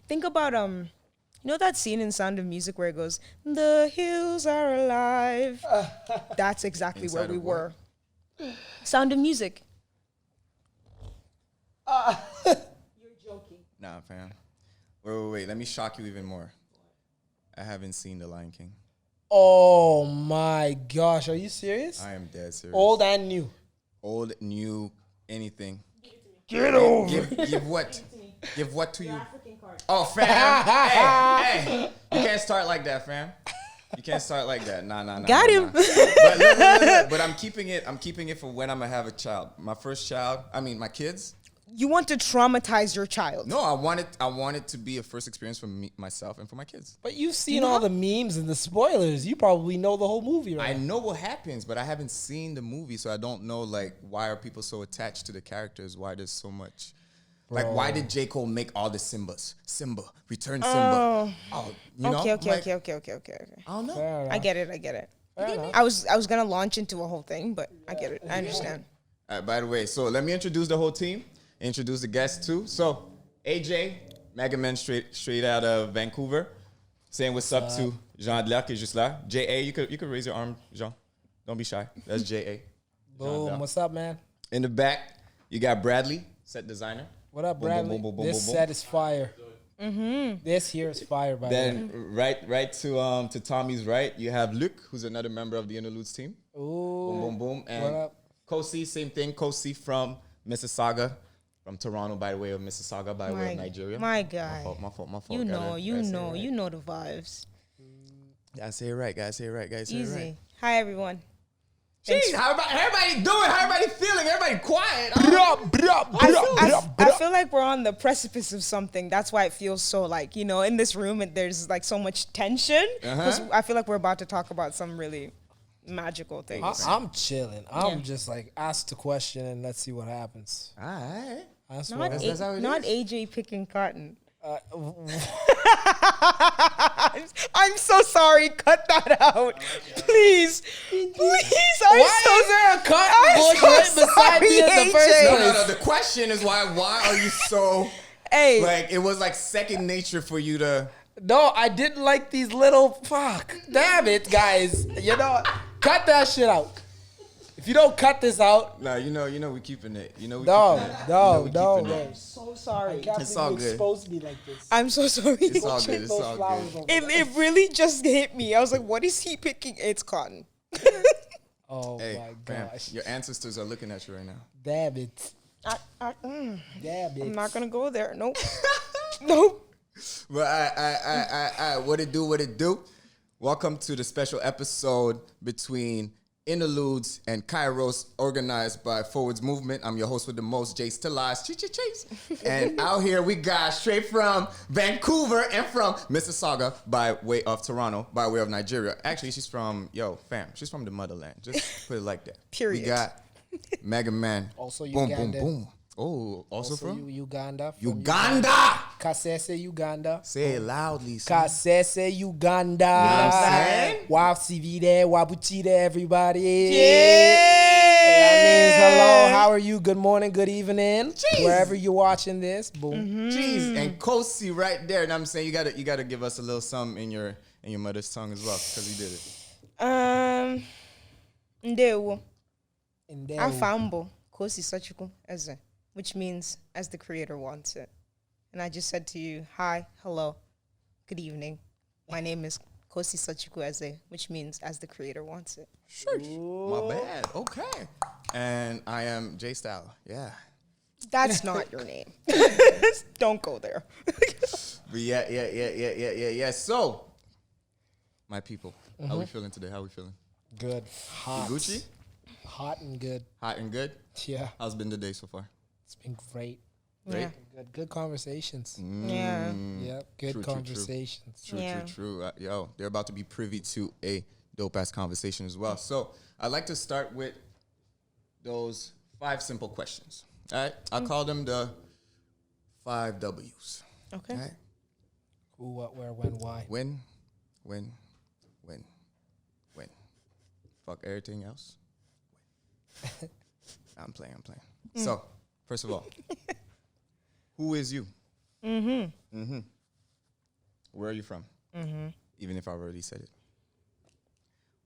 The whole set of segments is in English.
Think about that scene in Sound of Music where it goes, "The hills are alive." That's exactly where Inside we of what? were. Sound of Music. Nah, fam. Wait. Let me shock you even more. I haven't seen The Lion King. Oh my gosh, are you serious? I am dead serious. Old and new. Old, new, anything. Get over. Give what? Give what to you? Oh, fam. hey, you can't start like that, fam. You can't start like that. Nah. Got him. But look. But I'm keeping it for when I'm gonna have a child. My first child. I mean, my kids. You want to traumatize your child. No, I want it to be a first experience for me, myself, and for my kids. But you've seen all the memes and the spoilers. You probably know the whole movie, I right? know what happens, but I haven't seen the movie, so I don't know like why are people so attached to the characters? Why there's so much? Like, why did J. Cole make all the Simbas? Simba, return Simba. Oh, you know? Okay. I don't know. Fair enough. I get it. Fair enough. I was gonna launch into a whole thing, but I get it. I understand. All right, by the way, so let me introduce the whole team. Introduce the guests too. So AJ, Megaman straight out of Vancouver, saying what's up to Jean Adler qui est juste là. JA, you could raise your arm, Jean. Don't be shy. That's JA. Boom. What's up, man? In the back, you got Bradley, set designer. What up, Boom, Bradley? boom, boom, boom, This boom, boom. set is fire. This here is fire, by the way. Then right to Tommy's right, you have Luke, who's another member of the Interludes team. Ooh. Boom, boom. What And up? Kosi, same thing. Kosi from Mississauga, from Toronto by way of Mississauga by way of Nigeria. My guy. My fault. You Gotta know the vibes. Gotta say it right. Easy. Hi everyone. Jeez, how about everybody doing? How everybody feeling? Everybody quiet. I feel like we're on the precipice of something. That's why it feels so like, in this room there's like so much tension. Because I feel like we're about to talk about some really magical things. I'm chilling. I'm just like, ask the question and let's see what happens. All right. I swear. Not, how it not is. AJ picking cotton. I'm so sorry. Cut that out, please. I'm Why so is there a cotton I'm bush so right beside me in sorry, the first AJ. place? No. The question is why are you so Hey, like it was like second nature for you to. No, I didn't like these little fuck. Damn it, guys. You know, cut that shit out. If you don't cut this out, No, you know we keeping it. You know we no, keeping it. no, we no, keeping it. no. so sorry. It's all good. Expose me like this. I'm so sorry. It's all good. It's all good. It really just hit me. I was like, what is he picking? It's cotton. Oh Hey, my fam, gosh. your ancestors are looking at you right now. Damn it. I'm Damn it. not going to go there. Nope. Nope. But I what it do? Welcome to the special episode between Interludes and KAIROS, organized by Forwards Movement. I'm your host with the most, Jay Stilas, Chase. And out here we got straight from Vancouver and from Mississauga by way of Toronto, by way of Nigeria. Actually, she's from she's from the motherland. Just put it like that. Period. We got Megaman. Also boom, Ugandan. boom. Oh, also from Uganda. From Uganda. Kasese, Uganda. Say it loudly, son. Kasese, Uganda. You know what I'm saying? Wapsivide, Wabutide, everybody. Yeah. That means hello, how are you? Good morning, good evening. Wherever you're watching this. Boom. Jeez, and Kosi right there. And I'm saying you gotta give us a little something in your mother's tongue as well, because you did it. Ndewo. And there Afambo. Kosi Sachuku Eze. Which means as the creator wants it. And I just said to you, hi, hello, good evening. My name is Kosi Sachuku Eze, which means as the creator wants it. My bad. Okay. And I am J Style. Yeah. That's not your name. Don't go there. But yeah. So, my people, how we feeling today? How we feeling? good. Hot. Gucci? Hot and good. Hot and good? Yeah. How's been the day so far? It's been great. Great? Good conversations. Yeah. Yep. Good True. conversations. True. Yo, they're about to be privy to a dope-ass conversation as well. So, I'd like to start with those 5 simple questions. All right? I call them the 5 W's. Okay. All right? Who, what, where, when, why. When. Fuck everything else. I'm playing. So, first of all, who is you? Where are you from? Even if I already said it.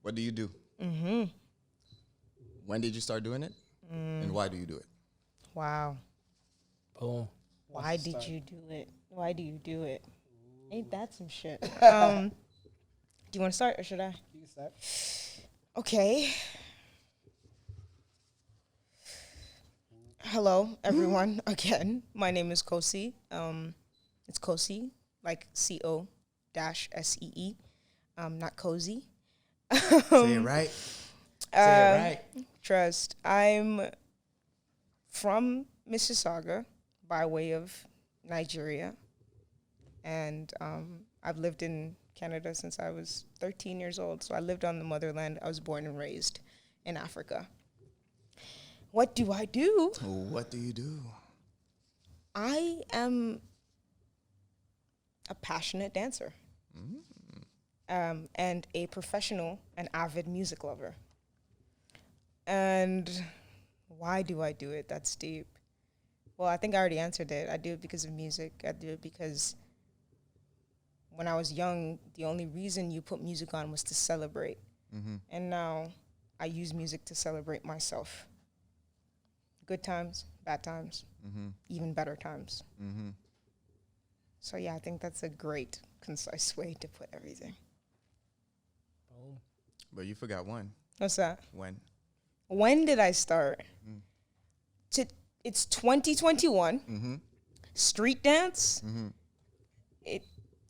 What do you do? When did you start doing it? And why do you do it? Wow. Boom. Why did you do it? Why do you do it? Ain't that some shit? Do you want to start or should I? You can start. Okay. Hello, everyone. Again, my name is Kosi. It's Kosi, like CO-SEE. Not cozy. Say it right. Say it right. Trust. I'm from Mississauga by way of Nigeria. And I've lived in Canada since I was 13 years old. So I lived on the motherland. I was born and raised in Africa. What do I do? What do you do? I am a passionate dancer. And a professional and avid music lover. And why do I do it? That's deep. Well, I think I already answered it. I do it because of music. I do it because when I was young, the only reason you put music on was to celebrate. And now I use music to celebrate myself. Good times, bad times, even better times. So yeah, I think that's a great, concise way to put everything. Boom. But you forgot one. What's that? When? When did I start? It's 2021. Street dance.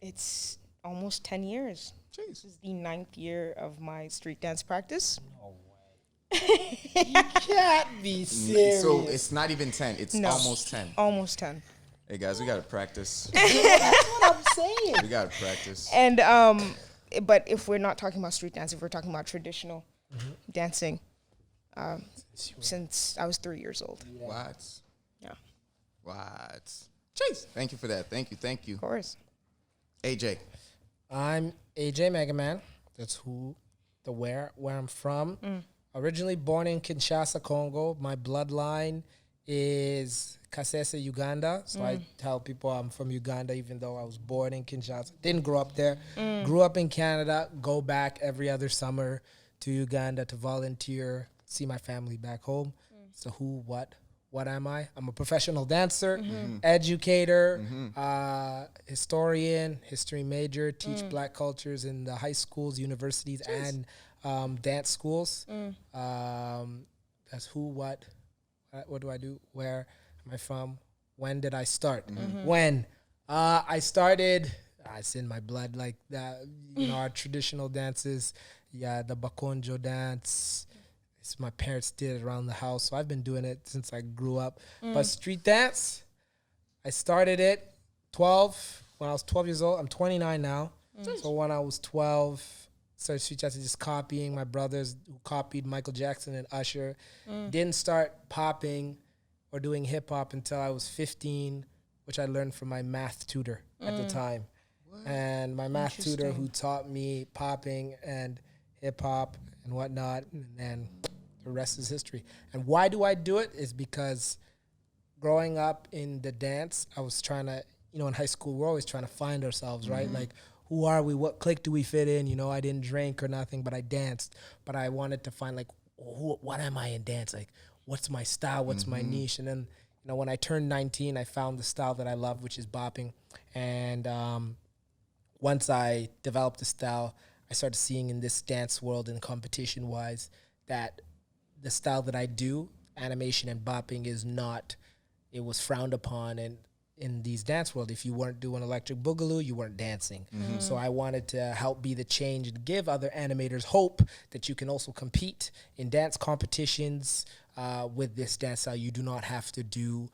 It's almost 10 years. Jeez. This is the 9th year of my street dance practice. No way. You can't be serious. So it's not even 10. It's No. almost 10. Almost 10. Hey, guys, we got to practice. That's what I'm saying. We got to practice. And but if we're not talking about street dance, if we're talking about traditional dancing, since I was 3 years old. What? Yeah, What? Jeez. Thank you for that. Thank you. of course. AJ. I'm AJ Megaman. That's where I'm from. Originally born in Kinshasa, Congo. My bloodline is Kasese, Uganda. So I tell people I'm from Uganda, even though I was born in Kinshasa. Didn't grow up there. Grew up in Canada. Go back every other summer to Uganda to volunteer, see my family back home. So what am I? I'm a professional dancer, educator, historian, history major, teach black cultures in the high schools, universities, and dance schools. That's what do I do? Where am I from? When did I start? When? I started, it's in my blood, like that, our traditional dances. Yeah, the Bakonjo dance. My parents did it around the house, so I've been doing it since I grew up. But street dance, I started it when I was 12 years old. I'm 29 now. So when I was 12, started street dancing, just copying my brothers who copied Michael Jackson and Usher. Didn't start popping or doing hip hop until I was 15, which I learned from my math tutor at the time. What? And my math tutor who taught me popping and hip hop and whatnot, and then the rest is history. And why do I do it is because growing up in the dance, I was trying to, in high school, we're always trying to find ourselves, right? Like, who are we? What clique do we fit in? I didn't drink or nothing, but I danced. But I wanted to find, like, what am I in dance? Like, what's my style? What's my niche? And then, when I turned 19, I found the style that I love, which is bopping. And once I developed the style, I started seeing in this dance world and competition-wise that the style that I do, animation and bopping, it was frowned upon. And in these dance world, if you weren't doing electric boogaloo, you weren't dancing. So I wanted to help be the change and give other animators hope that you can also compete in dance competitions with this dance style. You do not have to do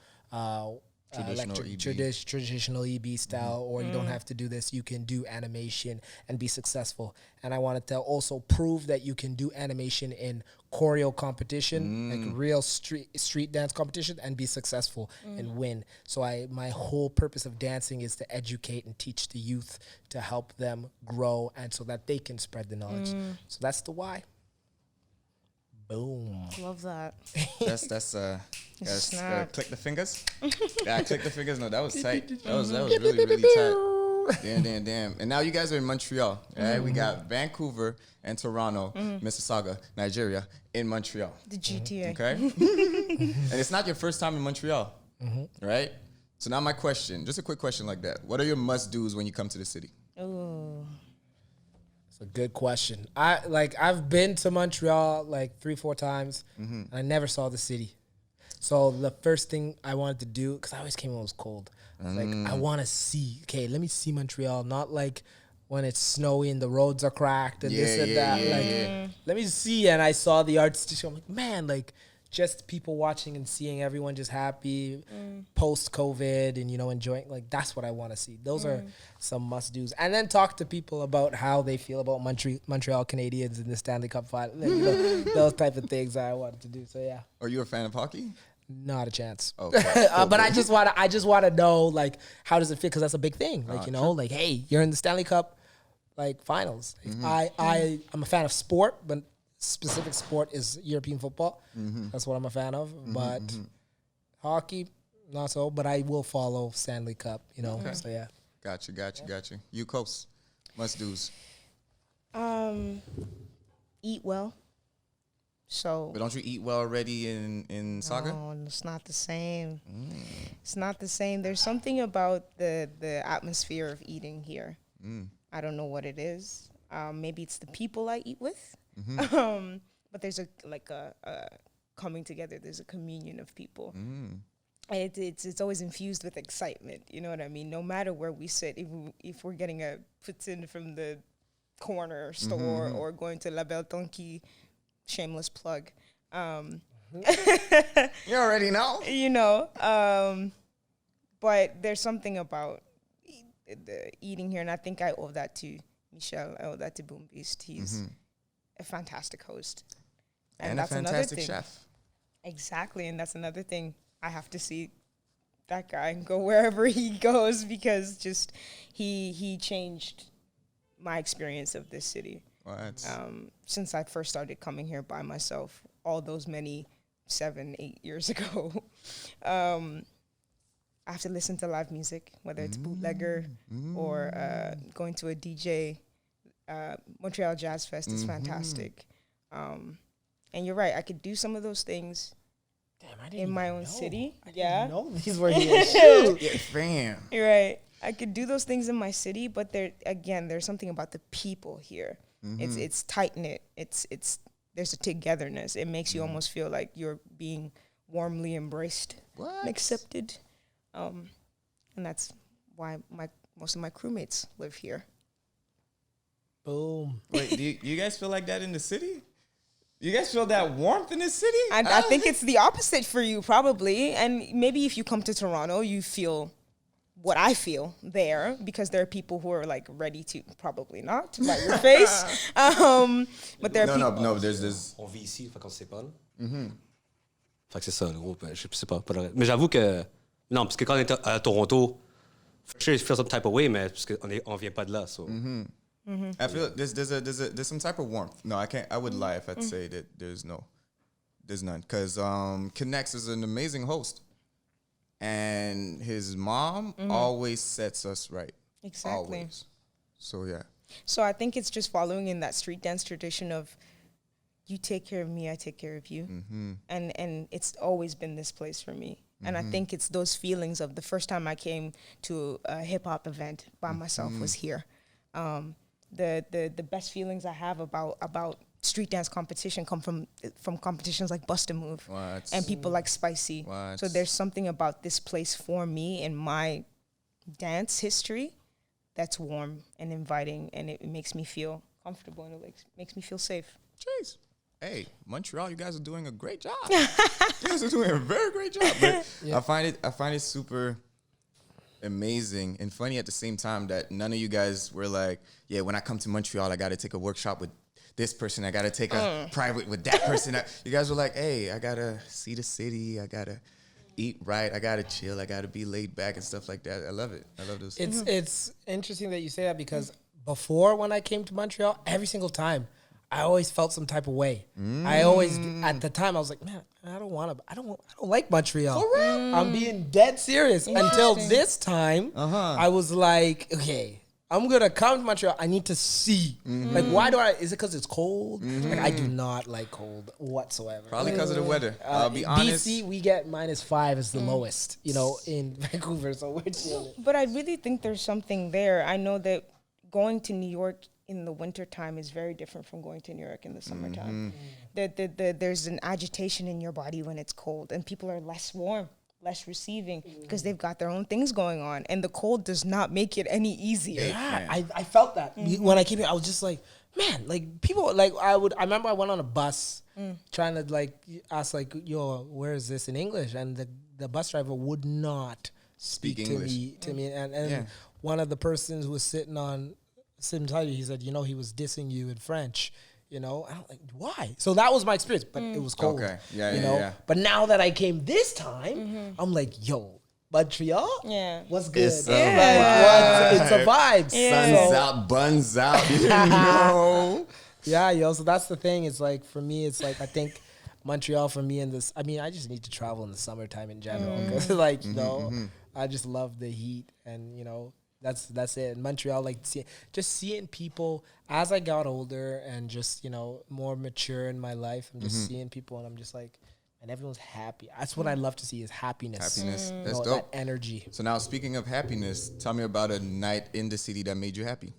traditional EB style, or you don't have to do this. You can do animation and be successful. And I wanted to also prove that you can do animation in choreo competition, like real street dance competition, and be successful and win. So my whole purpose of dancing is to educate and teach the youth to help them grow, and so that they can spread the knowledge. So that's the why. Boom. Love that. That's Snap. click the fingers. Yeah, click the fingers. No, that was tight. That was really tight. Damn. And now you guys are in Montreal. Right? We got Vancouver and Toronto, Mississauga, Nigeria, in Montreal. The GTA. Okay. And it's not your first time in Montreal, right? So now my question, just a quick question like that. What are your must-dos when you come to the city? Oh. It's a good question. I've been to Montreal like 3-4 times, and I never saw the city. So the first thing I wanted to do, because I always came when it was cold, like I want to see. Okay, let me see Montreal. Not like when it's snowy and the roads are cracked and this and that. Let me see. And I saw the art studio. I'm like, man, like just people watching and seeing everyone just happy post COVID and enjoying. Like that's what I want to see. Those are some must dos. And then talk to people about how they feel about Montreal Canadiens in the Stanley Cup final. Those type of things I wanted to do. So yeah. Are you a fan of hockey? Not a chance. Okay. But I just want to know, like, how does it feel? Because that's a big thing. Like, like, hey, you're in the Stanley Cup, like, finals. Like, I'm a fan of sport, but specific sport is European football. That's what I'm a fan of. But hockey, not so. But I will follow Stanley Cup, Okay. So, yeah. Got you. You, Coast, must-dos. Eat well. So, But don't you eat well already in Saga? no, it's not the same. It's not the same. There's something about the atmosphere of eating here. I don't know what it is. Maybe it's the people I eat with. But there's a coming together. There's a communion of people. It's always infused with excitement. You know what I mean? No matter where we sit, if we're getting a poutine from the corner store or going to La Belle Tonki, shameless plug. You already know. But there's something about the eating here, and I think I owe that to Michel. I owe that to Boom Beast. He's a fantastic host. And that's a fantastic another thing. chef. Exactly, and that's another thing. I have to see that guy and go wherever he goes because just he changed my experience of this city. What? Since I first started coming here by myself, all those many 7-8 years ago, I have to listen to live music, whether it's bootlegger or going to a DJ. Montreal Jazz Fest is fantastic. And you're right, I could do some of those things in my own city. I didn't know these were here. Yeah, fam. You're right. I could do those things in my city, but there's something about the people here. It's tight knit. There's a togetherness. It makes you almost feel like you're being warmly embraced and accepted. And that's why most of my crewmates live here. Boom. Wait, do you guys feel like that in the city? You guys feel that warmth in the city? I think it's the opposite for you, probably. And maybe if you come to Toronto, you feel what I feel there, because there are people who are like ready to, probably not, to bite your face. But there are people. No, there's On vit ici, fait qu'on se sépare. Fait que c'est ça, gros. Je sais pas. Mais j'avoue que. Non, parce que quand on est à Toronto, je feel some type of way, mais parce qu'on vient pas de là. So. I feel there's some type of warmth. No, I would lie if I'd say that there's none. Because Connects is an amazing host. And his mom always sets us right. Exactly. Always. So, yeah. So I think it's just following in that street dance tradition of you take care of me, I take care of you. And it's always been this place for me. And I think it's those feelings of the first time I came to a hip-hop event by myself was here. The best feelings I have about street dance competition come from competitions like Bust a Move and people like Spicy. So there's something about this place for me in my dance history that's warm and inviting, and it makes me feel comfortable and it makes me feel safe. Jeez. Hey, Montreal, you guys are doing a great job. You guys are doing a very great job. But I find it super amazing and funny at the same time that none of you guys were like, yeah, when I come to Montreal, I got to take a workshop with this person. I got to take a private with that person. You guys were like, hey, I got to see the city. I got to eat right. I got to chill. I got to be laid back and stuff like that. I love it. I love those things. It's interesting that you say that because before when I came to Montreal, every single time I always felt some type of way. I always, at the time, I was like, man, I don't like Montreal. For real? I'm being dead serious. Until this time, I was like, okay, I'm gonna come to Montreal. I need to see. Like, why do I? Is it because it's cold? Like, I do not like cold whatsoever. Probably because of the weather. I'll be honest. BC, we get -5 as the lowest. You know, in Vancouver, so we're chilling. But I really think there's something there. I know that going to New York in the wintertime is very different from going to New York in the summertime. There's an agitation in your body when it's cold, and people are less warm, less receiving, because they've got their own things going on, and the cold does not make it any easier. Yeah, I felt that when I came here. I was just like, man, like people, like I remember I went on a bus trying to like ask like, yo, where is this in English? And the bus driver would not speak English. to me. And one of the persons who was sitting beside you, he said, you know, he was dissing you in French. You know, and I'm like, why? So that was my experience, but it was cold. Okay, yeah, you yeah, know? yeah. But now that I came this time, I'm like, yo, Montreal, what's good? It's a It's a vibe. Sun's out, buns out. You know? Yeah, yo. So that's the thing. It's like for me, it's like I think Montreal for me in this. I mean, I just need to travel in the summertime in general because, like, you know, I just love the heat, and you know, that's it. In Montreal, like, just seeing people as I got older and just, you know, more mature in my life. I'm just seeing people, and I'm just like, and everyone's happy. That's what I love to see is happiness. Happiness. You That's know, dope. that energy. So now, speaking of happiness, tell me about a night in the city that made you happy.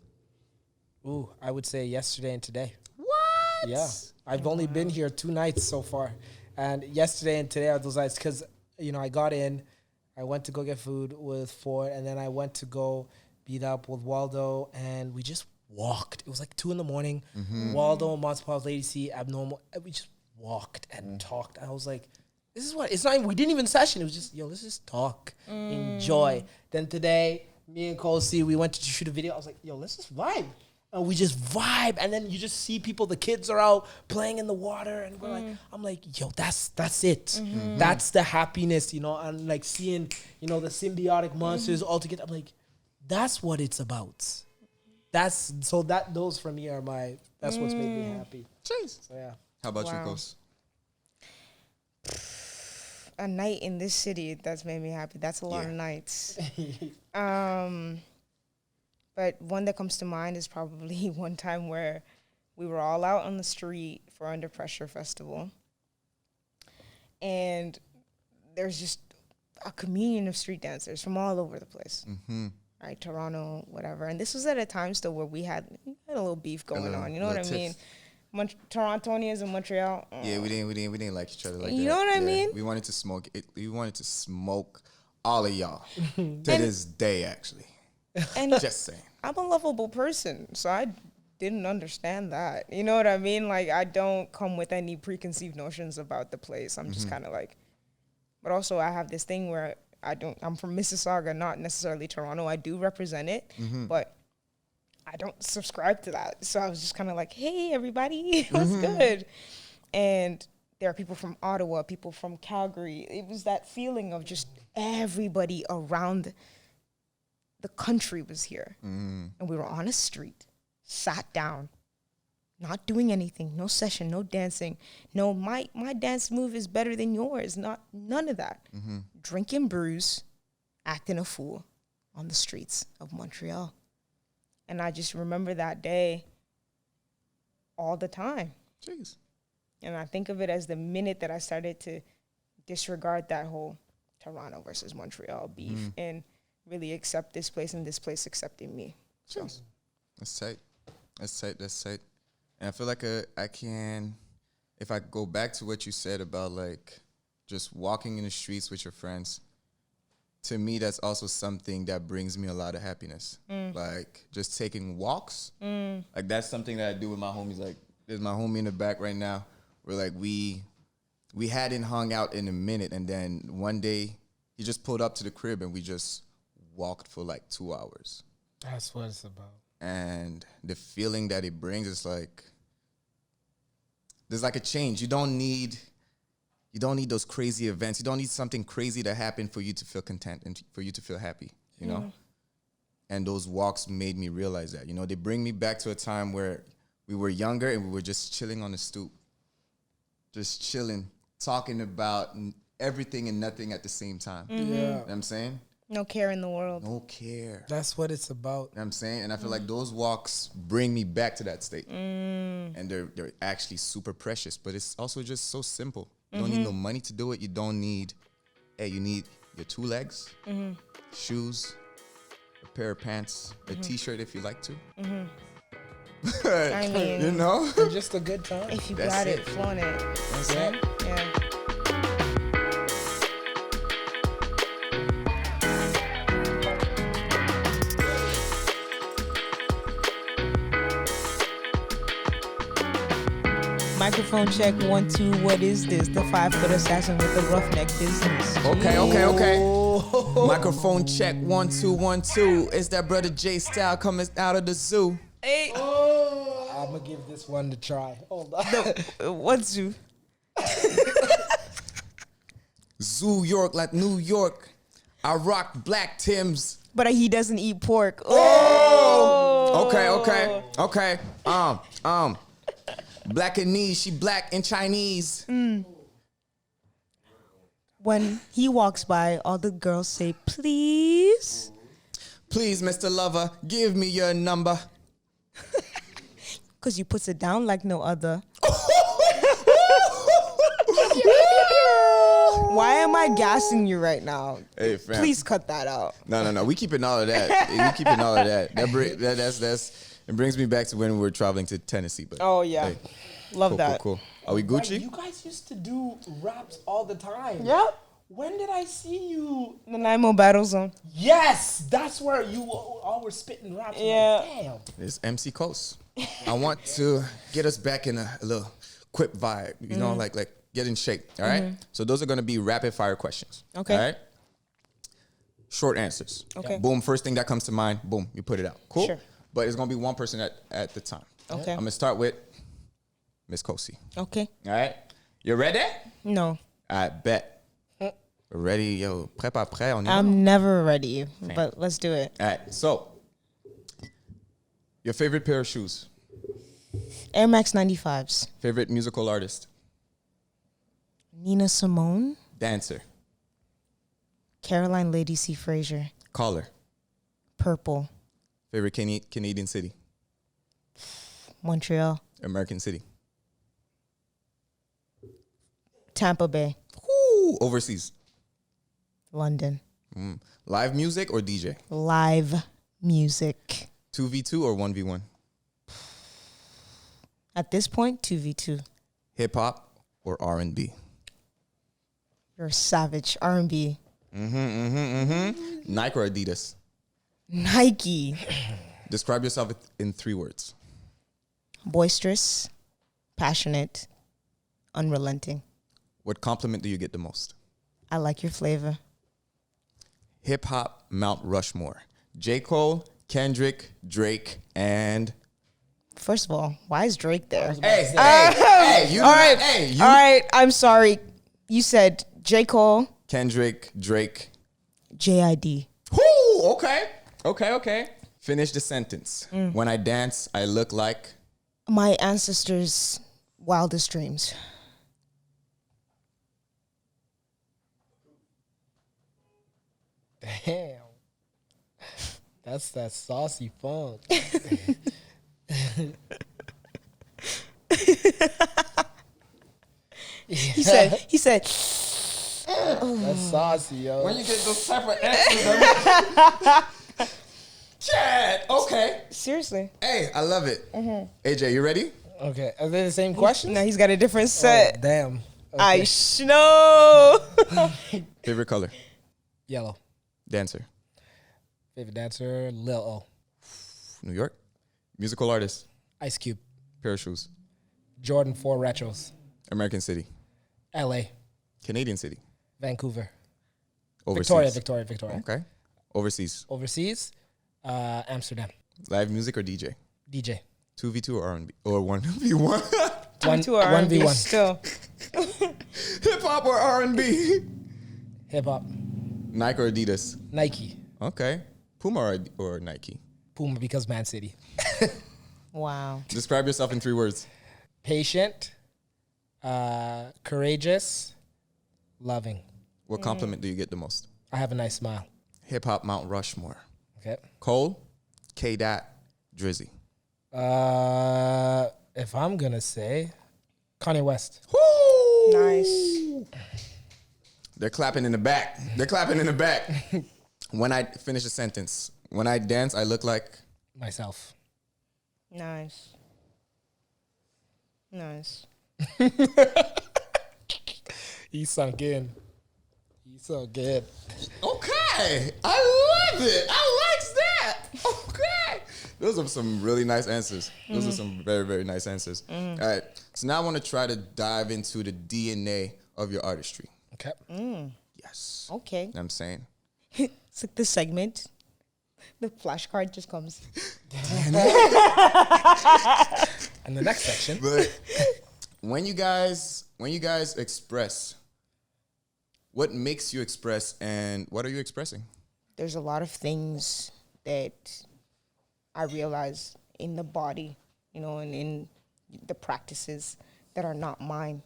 Ooh, I would say yesterday and today. What? Yeah. I've only been here 2 nights so far. And yesterday and today are those nights because, you know, I got in, I went to go get food with Ford, and then I went to go beat up with Waldo, and we just walked. It was like 2 a.m. Waldo, Montreal, Lady C, Abnormal. We just walked and talked. I was like, this is what, it's not even, we didn't even session. It was just, yo, let's just talk, enjoy. Then today, me and Kosi, we went to shoot a video. I was like, yo, let's just vibe. And we just vibe, and then you just see people. The kids are out playing in the water, and we're like, I'm like, yo, that's it. That's the happiness, you know. And like seeing, you know, the symbiotic monsters all together. I'm like, that's what it's about. Those for me are that's what's made me happy. Jeez. So yeah. How about you, Wow. Kos? A night in this city that's made me happy. That's a lot of nights. But one that comes to mind is probably one time where we were all out on the street for Under Pressure Festival. And there's just a communion of street dancers from all over the place. Right, Toronto, whatever. And this was at a time still where we had a little beef going on. You know what I mean? Torontonians in Montreal. Yeah, we didn't like each other like that. You know what I mean? We wanted to smoke it. We wanted to smoke all of y'all to this day, actually. And Just saying. I'm a lovable person, so I didn't understand that. You know what I mean? Like, I don't come with any preconceived notions about the place. I'm just kind of like, but also I have this thing where I'm from Mississauga, not necessarily Toronto. I do represent it, but I don't subscribe to that. So I was just kind of like, hey, everybody, what's good? And there are people from Ottawa, people from Calgary. It was that feeling of just everybody around the country was here. And we were on a street, sat down, not doing anything, no session, no dancing. No, my dance move is better than yours. None of that. Drinking brews, acting a fool on the streets of Montreal. And I just remember that day all the time. Jeez. And I think of it as the minute that I started to disregard that whole Toronto versus Montreal beef and really accept this place and this place accepting me. So That's tight. That's tight. And I feel like I can, if I go back to what you said about like just walking in the streets with your friends, to me, that's also something that brings me a lot of happiness. Like just taking walks. Like that's something that I do with my homies. Like there's my homie in the back right now. We're like, we hadn't hung out in a minute. And then one day he just pulled up to the crib and we just walked for like 2 hours. That's what it's about. And the feeling that it brings is like, there's like a change. You don't need those crazy events. You don't need something crazy to happen for you to feel content and for you to feel happy, you know? And those walks made me realize that, you know, they bring me back to a time where we were younger and we were just chilling on the stoop. Just chilling, talking about everything and nothing at the same time. Yeah. You know what I'm saying? No care in the world. No care. That's what it's about. You know what I'm saying? And I feel like those walks bring me back to that state. And they're actually super precious, but it's also just so simple. You don't need no money to do it. You don't need, you need your 2 legs, shoes, a pair of pants, a t-shirt if you like to. I mean, You know? It's just a good time. if you That's got it. it, flaunt it. That's Yeah. it. Yeah. Microphone check 1 2. What is this? The 5-foot assassin with the roughneck business. Okay. Microphone check 1 2 1 2. It's that brother J Style coming out of the zoo. Hey, I'm gonna give this one to try. Hold on. what's you? Zoo York like New York. I rock black Timbs. But he doesn't eat pork. Oh. Okay. Black and knees, she black and Chinese. When he walks by, all the girls say, please. Please, Mr. Lover, give me your number. Because you puts it down like no other. Why am I gassing you right now? Hey, fam. Please cut that out. No. We keeping all of that. It brings me back to when we were traveling to Tennessee. But Oh, yeah. hey, Love that. Cool. Are we Gucci? You guys used to do raps all the time. Yep. When did I see you? The Nimo Battle Zone. Yes, that's where you all were spitting raps. I'm Yeah. like, damn. It's MC Coast. I want to get us back in a little quip vibe, you know, like get in shape. All right. So those are going to be rapid fire questions. Okay. All right. Short answers. Okay. Boom. First thing that comes to mind. Boom. You put it out. Cool. Sure. But it's going to be one person at the time. Okay. I'm going to start with Miss Kosi. Okay. All right. You ready? No. I bet. Ready? Yo, prêt pas prêt? On y va? I'm never ready, but let's do it. All right. So, your favorite pair of shoes? Air Max 95s. Favorite musical artist? Nina Simone. Dancer? Caroline Lady C. Frazier. Caller? Purple. Favorite Canadian city? Montreal. American city? Tampa Bay. Woo! Overseas? London. Live music or DJ? Live music. 2v2 or 1v1? At this point, 2v2. Hip hop or R&B? You're a savage. R&B. Nike or Adidas? Nike. Describe yourself in 3 words. Boisterous. Passionate. Unrelenting. What compliment do you get the most? I like your flavor. Hip hop Mount Rushmore. J. Cole, Kendrick, Drake, and... First of all, why is Drake there? Hey, you. All right. Hey, you. All right. I'm sorry. You said J. Cole, Kendrick, Drake. JID. Whoo! Okay. Finish the sentence. When I dance, I look like... My ancestors' wildest dreams. Damn. That's that saucy funk. He said, That's saucy, yo. When you get those type of answers, Chad, okay. seriously. Hey, I love it. AJ, you ready? Okay, are they the same question? Now he's got a different Oh, set. damn. I Okay. know. Favorite color? Yellow. Dancer? Favorite dancer, Lil O. New York? Musical artist? Ice Cube. Pair of shoes? Jordan 4 Retros. American city? LA. Canadian city? Vancouver. Overseas? Victoria. Okay. Overseas? Overseas, Amsterdam. Live music or DJ? DJ. 2v2 or R&B? Or 1v1? To R&B 1v1. still. Hip hop or R&B? Hip hop. Nike or Adidas? Nike. Okay. Puma or Nike? Puma because Man City. Wow. Describe yourself in 3 words. Patient, courageous, loving. What compliment do you get the most? I have a nice smile. Hip hop Mount Rushmore. Okay. Cole, K-Dot, Drizzy. If I'm gonna say Kanye West. Nice. They're clapping in the back. They're clapping in the back. When I finish a sentence, when I dance, I look like Myself. Nice. Nice. He sunk in. He's so good. okay. I love it. I like that. Okay. Those are some really nice answers. Those are some very, very nice answers. All right. So now I want to try to dive into the DNA of your artistry. Okay. Yes. Okay. You know what I'm saying? It's like the segment. The flashcard just comes. And the next section. But when you guys express, what makes you express and what are you expressing? There's a lot of things that I realize in the body, and in the practices that are not mine.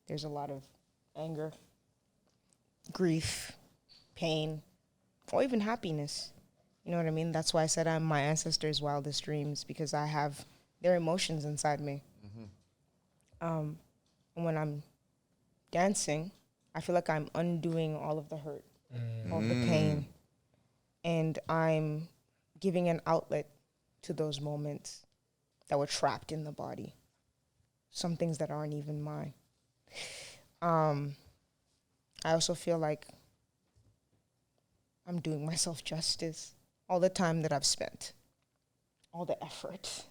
There's a lot of anger, grief, pain, or even happiness. You know what I mean? That's why I said I'm my ancestors' wildest dreams, because I have their emotions inside me. And when I'm dancing, I feel like I'm undoing all of the hurt, all of the pain, and I'm giving an outlet to those moments that were trapped in the body. Some things that aren't even mine. I also feel like I'm doing myself justice. All the time that I've spent, all the effort,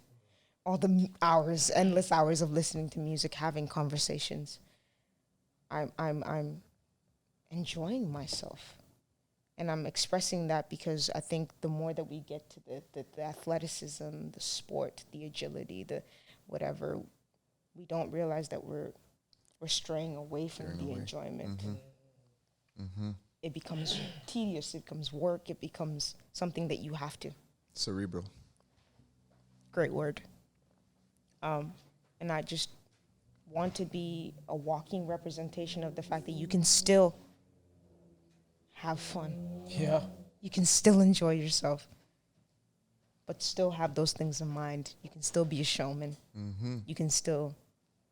all the hours, endless hours of listening to music, having conversations. I'm enjoying myself. And I'm expressing that because I think the more that we get to the athleticism, the sport, the agility, the whatever, we don't realize that we're straying away from the enjoyment. It becomes tedious, it becomes work, it becomes something that you have to. Cerebral. Great word. And I just want to be a walking representation of the fact that you can still have fun. Yeah. You can still enjoy yourself, but still have those things in mind. You can still be a showman. You can still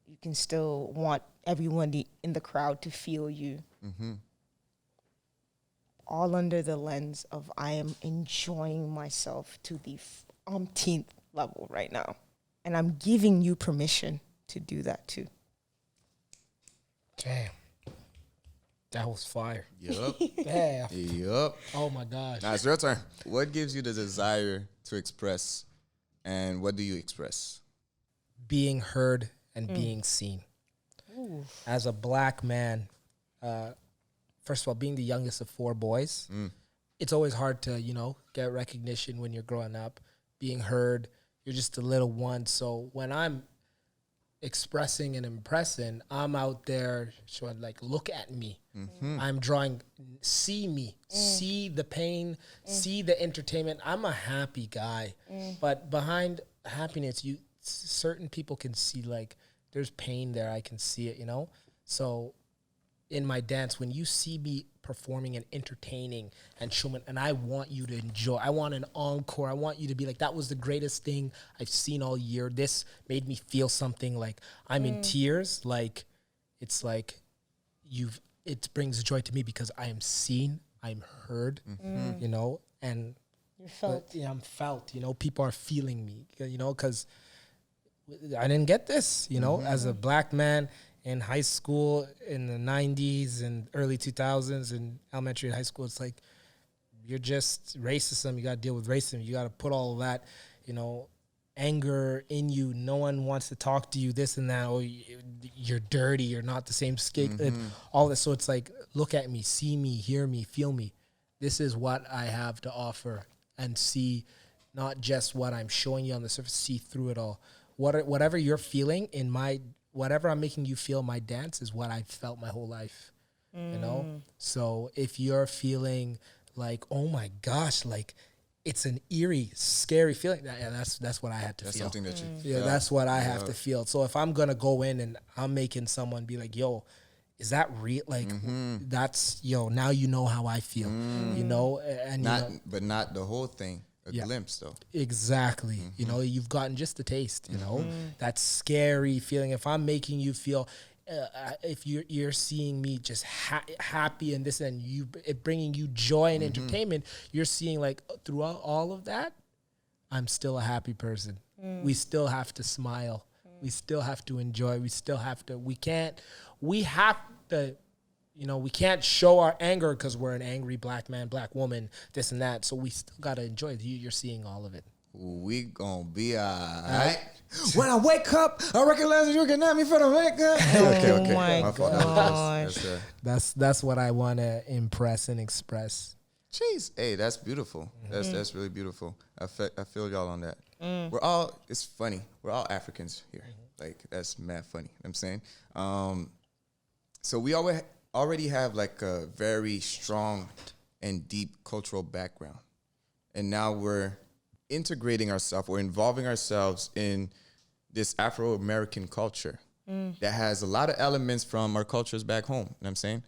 want everyone in the crowd to feel you. All under the lens of I am enjoying myself to the umpteenth level right now. And I'm giving you permission to do that too. Damn. That was fire. Yup. Damn. Yup. Oh my gosh. Now it's your turn. What gives you the desire to express, and what do you express? Being heard and being seen. As a black man, first of all, being the youngest of 4 boys, it's always hard to, get recognition when you're growing up. Being heard, you're just a little one. So when I'm expressing and impressing, I'm out there showing, like, look at me. I'm drawing, see me, see the pain, see the entertainment. I'm a happy guy. But behind happiness, certain people can see, like, there's pain there. I can see it, So in my dance, when you see me performing and entertaining and showing, and I want you to enjoy, I want an encore. I want you to be like, that was the greatest thing I've seen all year. This made me feel something, like I'm in tears. Like, it's like it brings joy to me because I am seen, I'm heard, and You're felt. I'm felt, people are feeling me, because I didn't get this, as a black man in high school in the 90s and early 2000s and elementary and high school. It's like, you're just racism. You got to deal with racism. You got to put all of that, anger in you. No one wants to talk to you, this and that. Oh, you're dirty. You're not the same skin. All this. So it's like, look at me, see me, hear me, feel me. This is what I have to offer, and see not just what I'm showing you on the surface, see through it all. Whatever you're feeling whatever I'm making you feel, my dance is what I've felt my whole life, So if you're feeling like, oh my gosh, like it's an eerie, scary feeling. Yeah, that's what I had to That's feel. something that you Yeah, felt. that's what I have to feel. So if I'm gonna go in and I'm making someone be like, "Yo, is that real?" Like, that's now you know how I feel, and Not, but not the whole thing. A Yeah. glimpse, though. exactly. You've gotten just a taste. That scary feeling. If I'm making you feel. If you're seeing me just happy and this and it bringing you joy and entertainment, you're seeing like throughout all of that, I'm still a happy person. We still have to smile. We still have to enjoy. We have to, we can't show our anger because we're an angry black man, black woman, this and that. So we still got to enjoy it. You're seeing all of it. We gonna be alright. When I wake up, I recognize you looking at me for the makeup. Okay. my fault. gosh. That's what I want to impress and express. Jeez, hey, that's beautiful. That's really beautiful. I feel y'all on that. It's funny. We're all Africans here. Like, that's mad funny. You know what I'm saying? So we already have like a very strong and deep cultural background. And now we're integrating ourselves or involving ourselves in this Afro-American culture that has a lot of elements from our cultures back home. You know what I'm saying?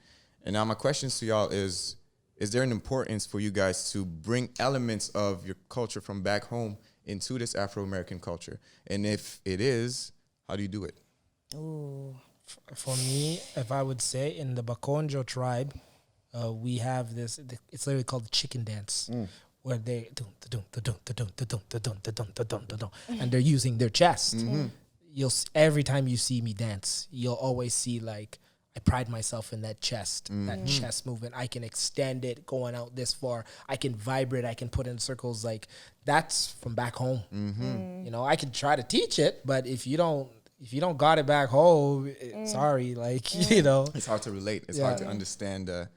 And now my questions to y'all is there an importance for you guys to bring elements of your culture from back home into this Afro-American culture? And if it is, how do you do it? Ooh. For me, if I would say in the Bakonjo tribe, we have this, it's literally called the chicken dance. Where they and they're using their chest. Every time you see me dance, you'll always see like I pride myself in that chest, that chest movement. I can extend it going out this far. I can vibrate. I can put in circles. Like that's from back home. I can try to teach it, but if you don't got it back home, sorry, like It's hard to relate. It's hard to understand the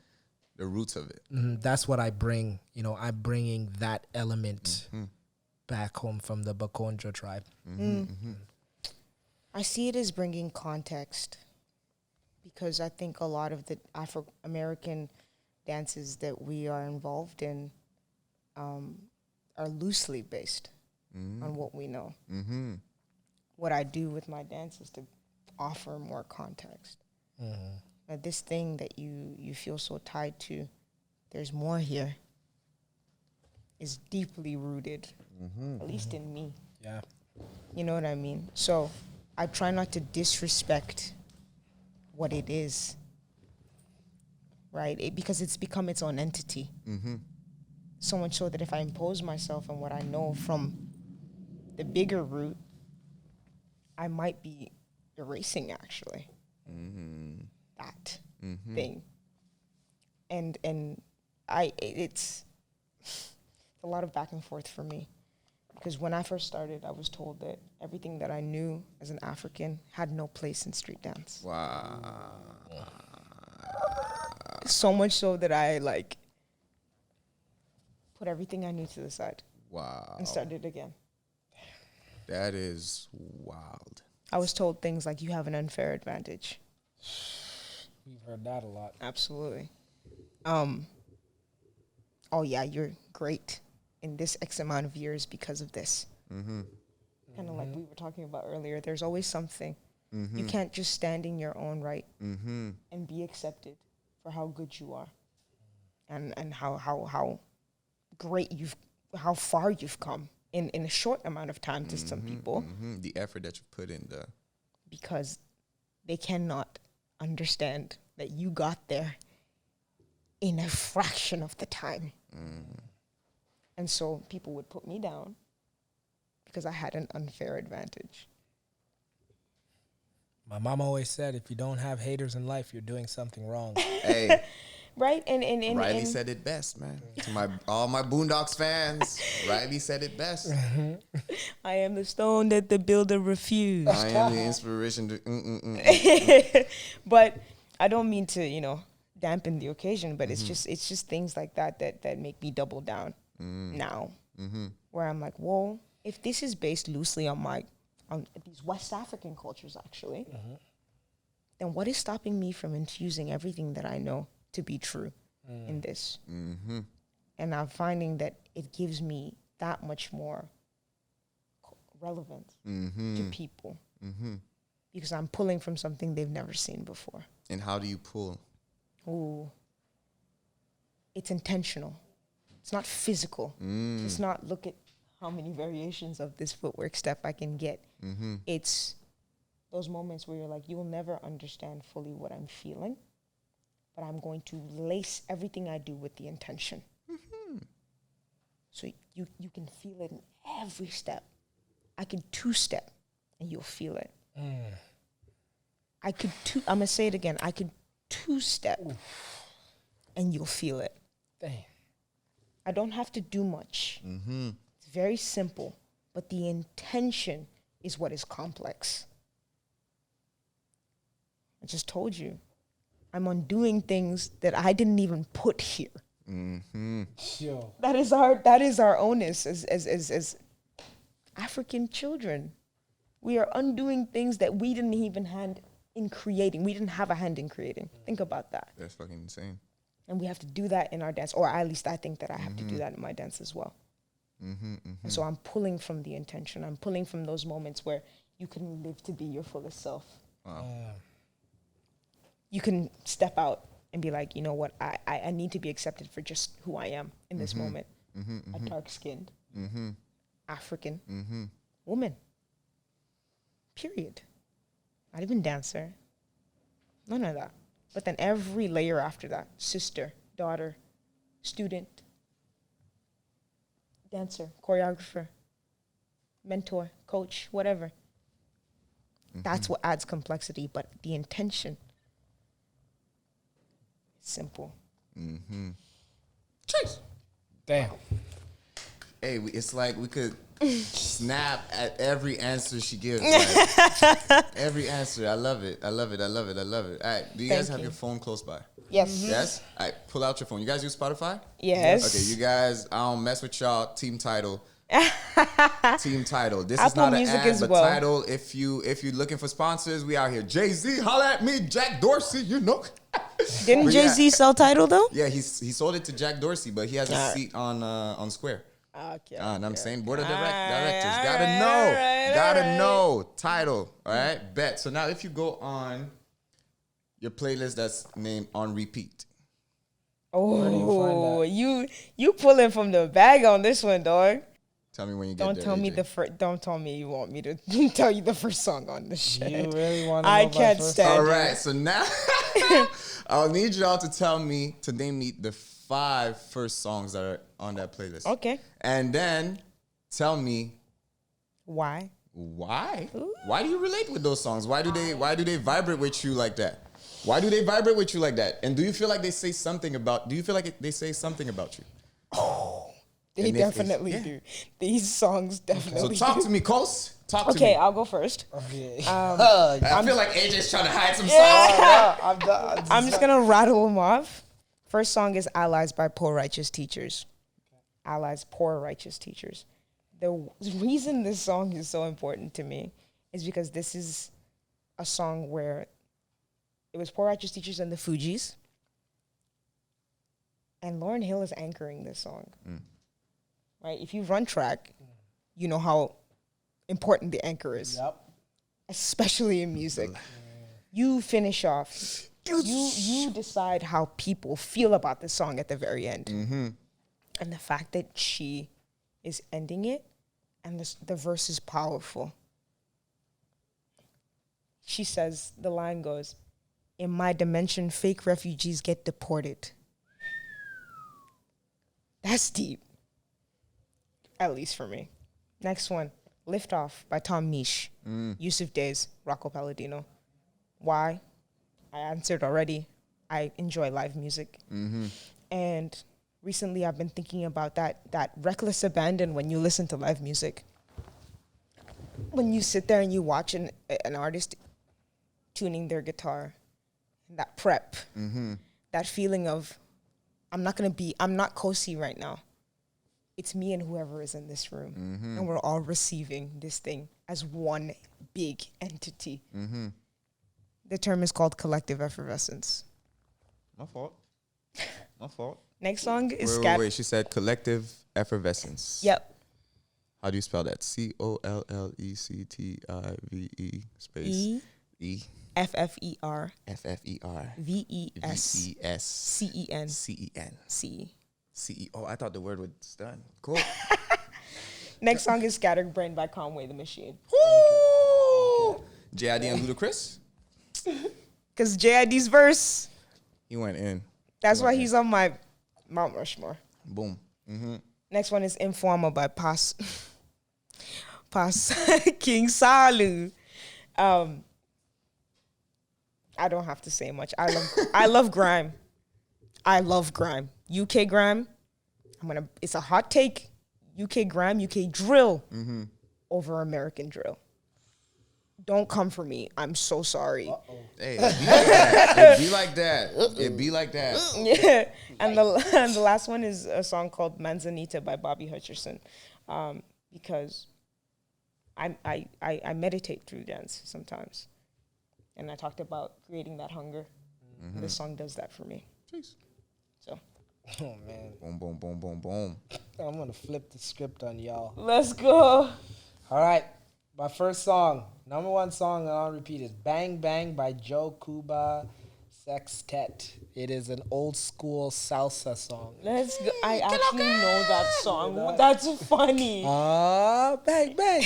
roots of it. That's what I bring. I'm bringing that element back home from the Bakonjo tribe. I see it as bringing context because I think a lot of the Afro-American dances that we are involved in are loosely based on what we know. What I do with my dance is to offer more context. This thing that you feel so tied to, there's more here, is deeply rooted, at least in me. Yeah. You know what I mean? So I try not to disrespect what it is, right? Because it's become its own entity. So much so that if I impose myself on what I know from the bigger root, I might be erasing actually that thing. And it's a lot of back and forth for me. Because when I first started, I was told that everything that I knew as an African had no place in street dance. Wow. So much so that I put everything I knew to the side. Wow. And started again. That is wild. I was told things like, you have an unfair advantage. We've heard that a lot. Absolutely. Oh yeah, you're great in this X amount of years because of this. Kind of like we were talking about earlier. There's always something. You can't just stand in your own right and be accepted for how good you are, and how great how far you've come in a short amount of time to some people. The effort that you put in because they cannot understand that you got there in a fraction of the time. And so people would put me down because I had an unfair advantage. My mom always said, if you don't have haters in life, you're doing something wrong. Hey. Right? And Riley said it best, man. To all my Boondocks fans, Riley said it best. I am the stone that the builder refused. I am the inspiration to But I don't mean to, dampen the occasion, but it's just things like that make me double down now. Where I'm like, whoa, if this is based loosely on these West African cultures actually, then what is stopping me from infusing everything that I know to be true in this? And I'm finding that it gives me that much more relevance to people because I'm pulling from something they've never seen before. And how do you pull? Ooh. It's intentional. It's not physical. It's not look at how many variations of this footwork step I can get. It's those moments where you're like, you will never understand fully what I'm feeling, but I'm going to lace everything I do with the intention. So you can feel it in every step. I can two-step and you'll feel it. I'm going to say it again. I can two-step and you'll feel it. Dang. I don't have to do much. It's very simple, but the intention is what is complex. I just told you, I'm undoing things that I didn't even put here. Yo. That is our onus as African children. We are undoing things that we didn't even hand in creating. We didn't have a hand in creating. Think about that. That's fucking insane. And we have to do that in our dance, or at least I think that I have to do that in my dance as well. And so I'm pulling from the intention. I'm pulling from those moments where you can live to be your fullest self. Wow. You can step out and be like, you know what, I need to be accepted for just who I am in this moment. A dark-skinned, African woman. Period. Not even dancer. None of that. But then every layer after that, sister, daughter, student, dancer, choreographer, mentor, coach, whatever. That's what adds complexity, but the intention is simple. Chase. Damn. Hey, it's like we could snap at every answer she gives. Like, every answer. I love it. I love it. I love it. I love it. All right. Do you guys have your phone close by? Yes. Yes? All right. Pull out your phone. You guys use Spotify? Yes. Okay. You guys, I don't mess with y'all. Team Title. Team Title. This is Apple not an Music ad, as but well. Title. If you're looking for sponsors, we out here. Jay-Z, holla at me. Jack Dorsey, you know. Didn't But yeah. Jay-Z sell Tidal though? Yeah, he sold it to Jack Dorsey, but he has a seat on Square. Okay. And I'm saying board of directors. Gotta know. Title. All right. Bet. So now if you go on your playlist that's named On Repeat. Oh, you pulling from the bag on this one, dog. Tell me when you get Don't there. tell me AJ. Don't tell me you want me to tell you the first song on the shit. You really want to know I my can't first stand All it. right. So now I'll need y'all to name me the 5 first songs that are on that playlist. Okay. And then tell me Why? why. Why do you relate with those songs? Why do they vibrate with you like that? Why do they vibrate with you like that? And do you feel like they say something about you? They And definitely do. These songs So definitely talk do. to me, Kos. Talk to me. Okay, I'll go first. Okay. I feel like AJ's trying to hide some songs. I'm just gonna rattle them off. First song is "Allies" by Poor Righteous Teachers. Allies, Poor Righteous Teachers. The reason this song is so important to me is because this is a song where it was Poor Righteous Teachers and the Fugees, and Lauryn Hill is anchoring this song. Right? If you run track, you know how important the anchor is. Yep. Especially in music. You finish off. You decide how people feel about the song at the very end. And the fact that she is ending it and the verse is powerful. She says, the line goes, "In my dimension, fake refugees get deported." That's deep. At least for me. Next one, "Lift Off" by Tom Misch. Yusuf Days, Rocco Palladino. Why? I answered already. I enjoy live music. And recently I've been thinking about that reckless abandon when you listen to live music. When you sit there and you watch an artist tuning their guitar, that prep, that feeling of, I'm not Kosi right now. It's me and whoever is in this room. And we're all receiving this thing as one big entity. The term is called collective effervescence. My fault. Next song is Wait. She said collective effervescence. Yep. How do you spell that? COLLECTIVE space E FFER FFER VESCEN CE. CE. Oh, I thought the word was done. Cool. Next song is Scattered Brain by Conway the Machine. Woo! JID and Ludacris. Because JID's verse, He went in. that's why he's on my Mount Rushmore. Boom. Next one is Informer by Pas King Salu. I don't have to say much. I love grime. I love grime. UK grime. It's a hot take. UK grime, UK drill over American drill. Don't come for me. I'm so sorry. Hey, it be like that. It be like that. Yeah. And the last one is a song called Manzanita by Bobby Hutcherson. Because I meditate through dance sometimes. And I talked about creating that hunger. This song does that for me. Jeez. So Oh man, Boom, boom, boom, boom, boom. I'm gonna flip the script on y'all. let's go. All right, my first song, number one song that I'll repeat is "Bang Bang" by Joe Cuba Sextet. It is an old school salsa song. Let's go. I actually know that song. That's funny. Bang bang.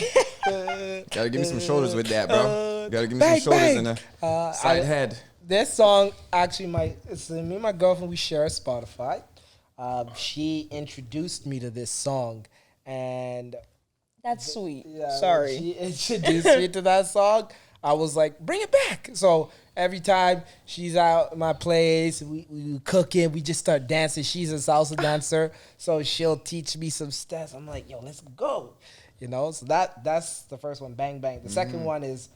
Gotta give me some shoulders with that, bro. Gotta give me bang, some shoulders bang. and a side head. This song actually, me and my girlfriend, we share Spotify. She introduced me to this song, and That's sweet. Sorry, she introduced me to that song. I was like, bring it back. So every time she's out at my place, we cooking, we just start dancing. She's a salsa dancer, so she'll teach me some steps. I'm like, yo, let's go. You know, so that's the first one, Bang Bang. The second one is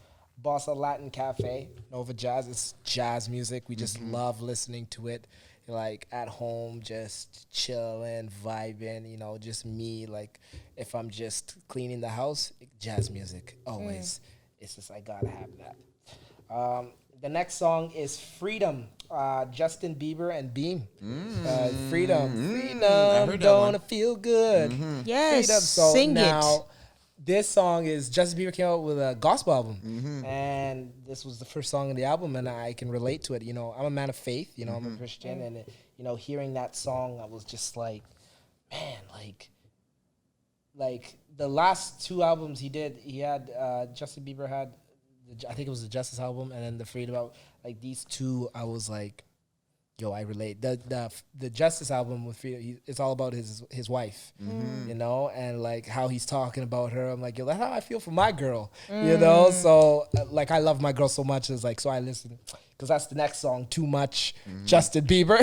Bossa Latin Cafe, Nova Jazz. It's jazz music. We just love listening to it. Like at home, just chilling, vibing, you know, just me. Like if I'm just cleaning the house, jazz music, always. It's just, I gotta have that. The next song is Freedom, Justin Bieber and Beam. Freedom, don't it feel good? Yes, Freedom. So sing now, it. this song is Justin Bieber came out with a gospel album, and this was the first song on the album, and I can relate to it. You know, I'm a man of faith. You know, I'm a Christian, and you know, hearing that song, I was just like, man, like the last two albums he did, he had Justin Bieber had, I think it was the Justice album, and then the Freedom album. Like these two, I was like, yo, I relate. The Justice album with Freedom, it's all about his wife, you know, and like how he's talking about her. I'm like, yo, that's how I feel for my girl, you know. So like, I love my girl so much. It's like, so I listen, because that's the next song, Too Much, Justin Bieber,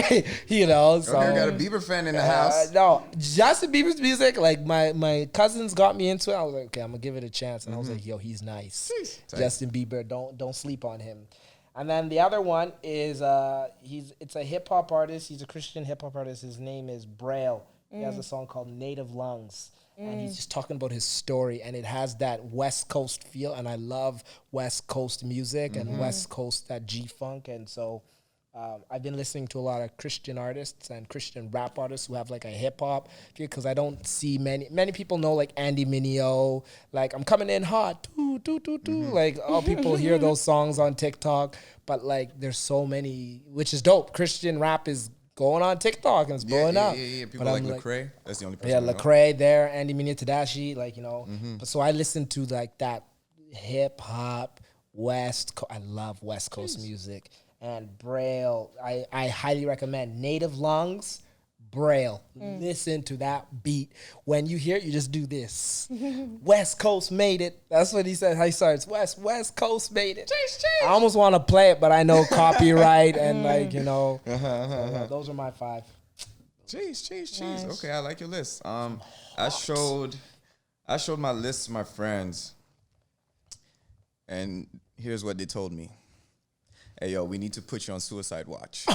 you know. So Okay, we got a Bieber fan in the house. no, Justin Bieber's music, like my cousins got me into it. I was like, okay, I'm gonna give it a chance, and I was like, yo, he's nice. Justin Bieber, don't sleep on him. And then the other one is it's a hip hop artist. He's a Christian hip hop artist. His name is Braille. He has a song called Native Lungs. And he's just talking about his story, and it has that West Coast feel, and I love West Coast music and West Coast, that G-funk. And so I've been listening to a lot of Christian artists and Christian rap artists who have like a hip hop, because I don't see many people know like Andy Mineo, like I'm coming in hot, like all people hear those songs on TikTok, but like there's so many, which is dope. Christian rap is going on TikTok and it's blowing up. Yeah. People But like I'm Lecrae. That's the only person. Yeah, I know. Lecrae there, Andy Mineo, Tadashi, like, you know. But so I listen to like that hip hop I love West Coast music. And Braille, I highly recommend Native Lungs, Braille. Listen to that beat. When you hear it, you just do this. West Coast made it. That's what he said. How he starts. West Coast made it. I almost want to play it, but I know copyright and like, you know. So, yeah, those are my five. Jeez. Nice. Okay, I like your list. I showed my list to my friends, and here's what they told me. Hey, yo, we need to put you on suicide watch.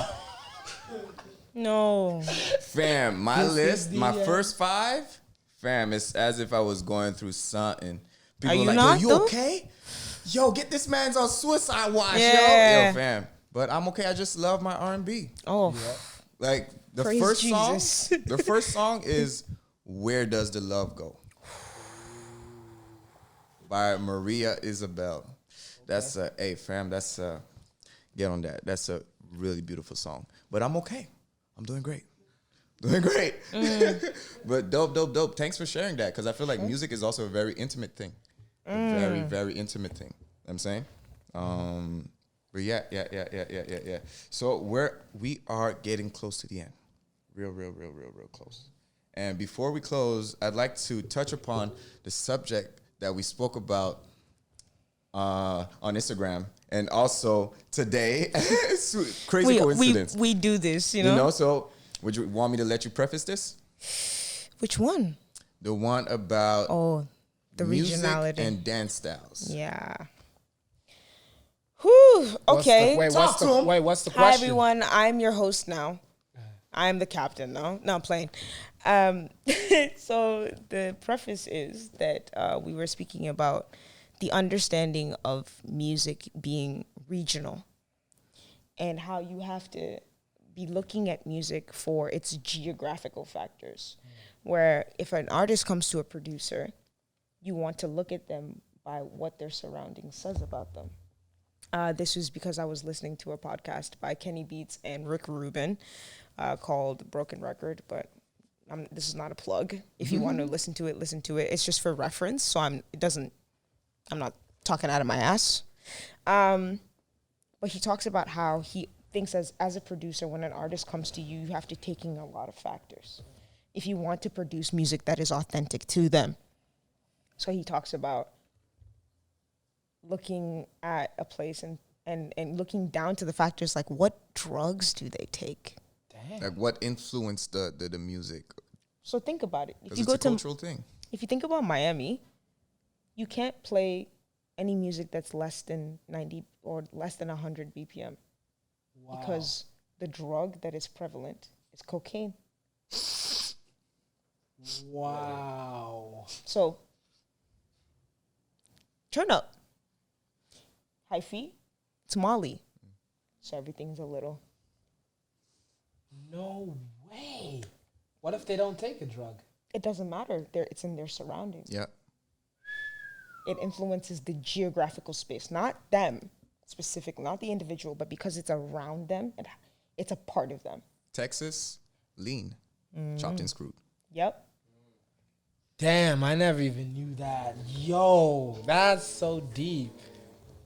No. Fam, my list, my first five, fam, it's as if I was going through something. People Are you like, not, yo, you though? okay? Yo, get this man's on suicide watch, Yeah. yo, fam. But I'm okay. I just love my R&B. Oh. Like, The Praise first Jesus. song, the first song is "Where Does the Love Go" by Maria Isabel. That's hey fam, that's get on that. That's a really beautiful song. But I'm okay. I'm doing great. Doing great. But dope. Thanks for sharing that, because I feel like music is also a very intimate thing. A very, very intimate thing. You know what I'm saying? But yeah. So we are getting close to the end. Real close. And before we close, I'd like to touch upon the subject that we spoke about on Instagram, and also today. Crazy coincidence. We do this, you know? You know, so would you want me to let you preface this? Which one? The one about The music regionality and dance styles. Yeah. Whew. Okay. What's the question? Hi everyone. I'm your host now. I'm the captain now. No, I'm playing. So the preface is that we were speaking about the understanding of music being regional, and how you have to be looking at music for its geographical factors. Where if an artist comes to a producer, you want to look at them by what their surroundings says about them. This was because I was listening to a podcast by Kenny Beats and Rick Rubin called Broken Record, but this is not a plug. If you want to listen to it, listen to it. It's just for reference, so I'm not talking out of my ass. But he talks about how he thinks as a producer, when an artist comes to you, you have to take in a lot of factors if you want to produce music that is authentic to them. So he talks about looking at a place and looking down to the factors, like what drugs do they take? Damn. Like what influenced the music? So think about it. Because it's a cultural thing. If you think about Miami, you can't play any music that's less than 90 or less than 100 BPM. Wow. Because the drug that is prevalent is cocaine. Wow. So turn up. High feet, it's Molly. So everything's a little. No way. What if they don't take a drug? It doesn't matter. It's in their surroundings. Yeah. It influences the geographical space, not them specific, not the individual, but because it's around them, it's a part of them. Texas, lean, chopped and screwed. Yep. Damn, I never even knew that. Yo, that's so deep.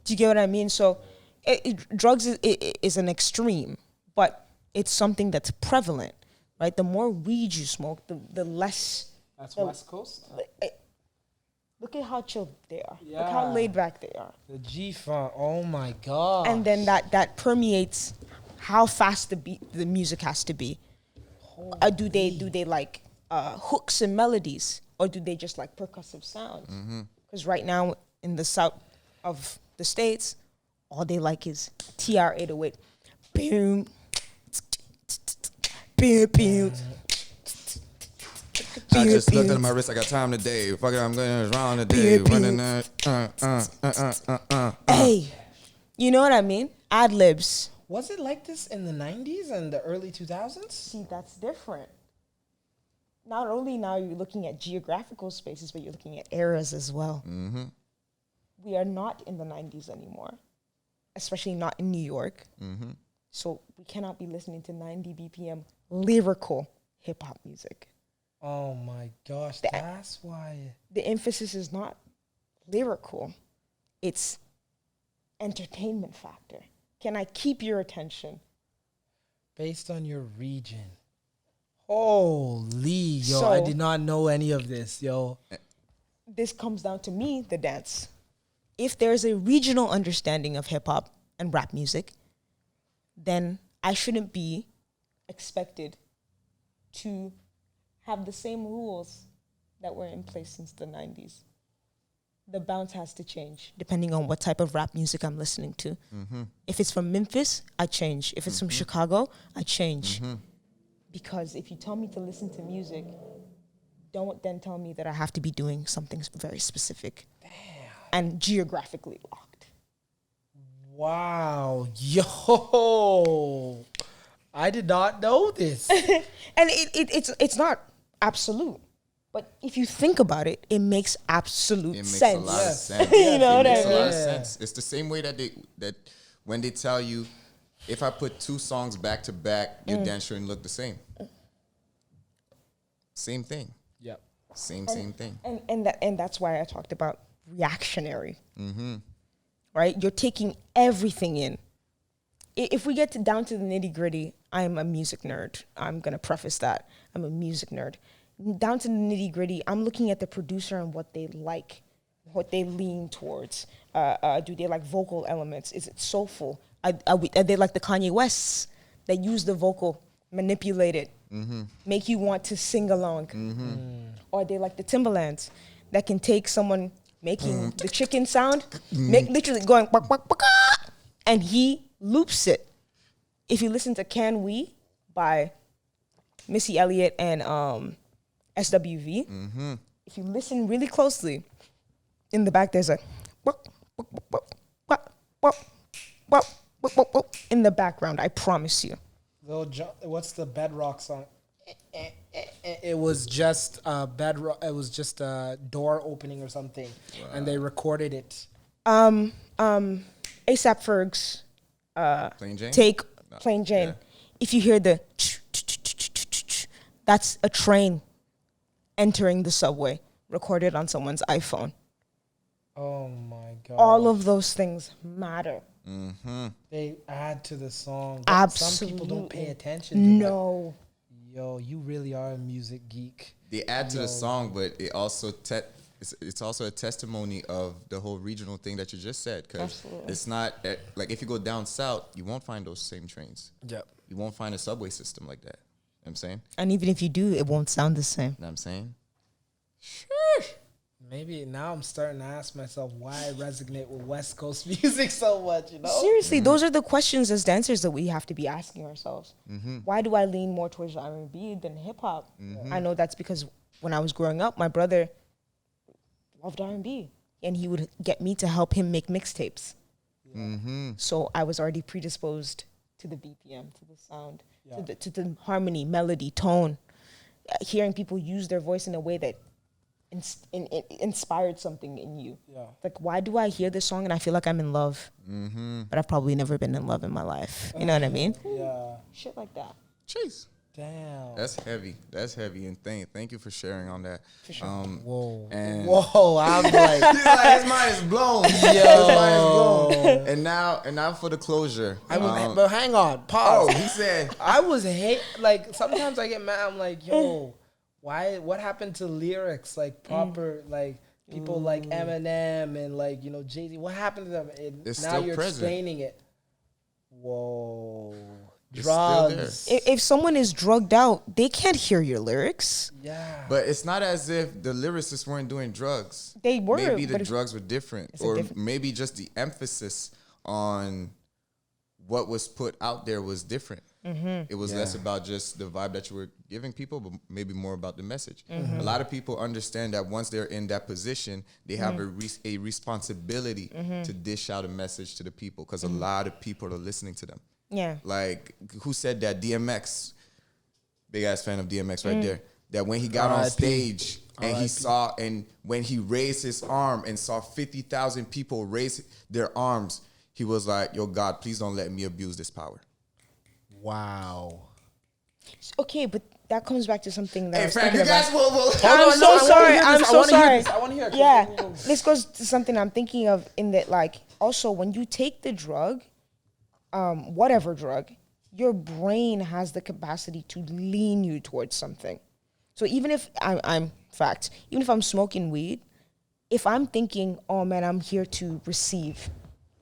Do you get what I mean? So drugs is an extreme, but it's something that's prevalent, right? The more weed you smoke, the less. That's West Coast? Look at how chill they are. Yeah. Look how laid back they are. The G-Funk, oh my God. And then that permeates how fast the music has to be. Do they like hooks and melodies, or do they just like percussive sounds? Because right now in the south of the States, all they like is TR-808. Boom. Boom, boom. I just looked at my wrist. I got time today. Fuck it, I'm going around today. Running that. Hey, you know what I mean? Ad libs. Was it like this in the 90s and the early 2000s? See, that's different. Not only now you're looking at geographical spaces, but you're looking at eras as well. Mm-hmm. We are not in the 90s anymore, especially not in New York. Mm-hmm. So we cannot be listening to 90 BPM lyrical hip-hop music. Oh my gosh, that's why. The emphasis is not lyrical. It's entertainment factor. Can I keep your attention? Based on your region. Holy, yo, So- I did not know any of this, yo. This comes down to me, the dance. If there's a regional understanding of hip-hop and rap music, then I shouldn't be expected to have the same rules that were in place since the 90s. The bounce has to change depending on what type of rap music I'm listening to. Mm-hmm. If it's from Memphis, I change. If it's from Chicago, I change. Mm-hmm. Because if you tell me to listen to music, don't then tell me that I have to be doing something very specific. Damn. And geographically locked. Wow, yo. I did not know this. And it's not absolute. But if you think about it, it makes absolute It makes sense. a lot of sense. You know It what I makes a lot of mean? sense. It's the same way that when they tell you, if I put 2 songs back to back, your dance shouldn't look the same. Same thing. Yep. Same thing. And that's why I talked about reactionary. Right? You're taking everything in. If we get down to the nitty gritty, I'm a music nerd. I'm gonna preface that. I'm a music nerd. Down to the nitty gritty, I'm looking at the producer and what they like, what they lean towards. Do they like vocal elements? Is it soulful? Are they like the Kanye Wests that use the vocal, manipulate it, make you want to sing along? Or are they like the Timbalands that can take someone making the chicken sound, make literally going, bak, bak, bak, ah, and he loops it. If you listen to Can We by Missy Elliott and SWV, if you listen really closely, in the back there's a in the background, I promise you. What's the bedrock song? It was just a bedrock. It was just a door opening or something, and they recorded it. ASAP Ferg's Plain Jane? take Plain Jane. Yeah. If you hear the that's a train entering the subway, recorded on someone's iPhone. Oh my god! All of those things matter. They add to the song. But some people don't pay attention to that. No. Yo, you really are a music geek. They add to the song, but it also it's also a testimony of the whole regional thing that you just said. Because it's not like if you go down south, you won't find those same trains. Yep. You won't find a subway system like that. You know what I'm saying? And even if you do, it won't sound the same. You know what I'm saying? Maybe now I'm starting to ask myself why I resonate with West Coast music so much, you know? Seriously, those are the questions as dancers that we have to be asking ourselves. Why do I lean more towards R&B than hip hop? I know that's because when I was growing up, my brother loved R&B, and he would get me to help him make mixtapes. So I was already predisposed to the BPM, to the sound, to the harmony, melody, tone. Hearing people use their voice in a way that inspired something in you. Like, why do I hear this song and I feel like I'm in love? But I've probably never been in love in my life. You know what I mean? Yeah. Shit like that. Jeez. Damn. That's heavy. That's heavy. And thank you for sharing on that. For sure. Whoa. And Whoa, I'm like, he's like, his mind is blown. His mind is blown. And now for the closure. but hang on, pause. Oh, he said, I was like, sometimes I get mad. I'm like, yo, what happened to lyrics? Like proper, like people like Eminem and like, you know, Jay-Z. What happened to them? And It's now still you're present. explaining it. Whoa. It's still Drugs. there. If someone is drugged out, they can't hear your lyrics. Yeah. but it's not as if the lyricists weren't doing drugs. They were, Maybe the but it's- drugs were different. it's a Or different- maybe just the emphasis on what was put out there was different. It was less about just the vibe that you were giving people, but maybe more about the message. A lot of people understand that once they're in that position, they have a responsibility to dish out a message to the people because a lot of people are listening to them. Yeah. Like, who said that? DMX, big ass fan of DMX right there. That when he got on R.I.P. stage and when he raised his arm and saw 50,000 people raise their arms, he was like, yo, God, please don't let me abuse this power. Wow. Okay, but that comes back to something that I Hey, was Frank, thinking you guys about. will. I'm so sorry. I'm so sorry. I want to hear it. Yeah, this goes to something I'm thinking of in that, like, also when you take the drug, whatever drug, your brain has the capacity to lean you towards something. So even if even if I'm smoking weed, if I'm thinking, oh man, I'm here to receive